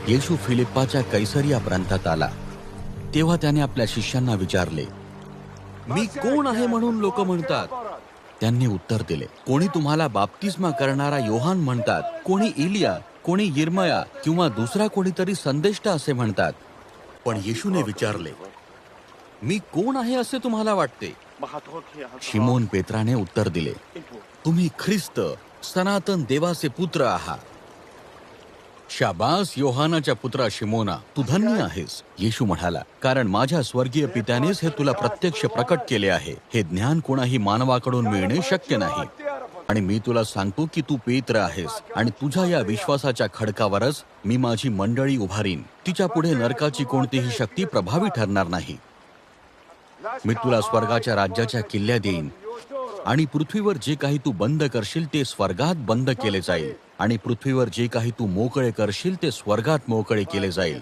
येशू फिलिप्पाच्या कैसरिया प्रांतात आला तेव्हा त्याने आपल्या शिष्यांना विचारले, मी कोण आहे म्हणून लोक म्हणतात? त्यांनी उत्तर दिले, कोणी तुम्हाला बाप्तिस्मा करणारा योहान म्हणतात, कोणी इलिया, कोणी यिर्मया किंवा दुसरा कोणीतरी संदेष्टा असे म्हणतात. पण येशूने विचारले, मी कोण आहे असे तुम्हाला वाटते? शिमोन पेत्राने उत्तर दिले, तुम्ही ख्रिस्त सनातन देवाचे पुत्र आहात. शाबास योहानाच्या पुत्रा शिमोना, तू धन्य आहेस. येशू म्हणाला, कारण माझ्या स्वर्गीय पित्यानेच हे तुला प्रत्यक्ष प्रकट केले आहे. हे ज्ञान कोणाही मानवाकडून मिळणे शक्य नाही. आणि मी तुला सांगतो की तू पेत्र आहेस आणि तुझ्या या विश्वासाच्या खडकावरच मी माझी मंडळी उभारीन. तिच्या पुढे नरकाची कोणतीही शक्ती प्रभावी ठरणार नाही. मी तुला स्वर्गाच्या राज्याच्या किल्ल्या देईन आणि पृथ्वीवर जे काही तू बंद करशील ते स्वर्गात बंद केले जाईल आणि पृथ्वीवर जे काही तू मोकळे करशील ते स्वर्गात मोकळे केले जाईल.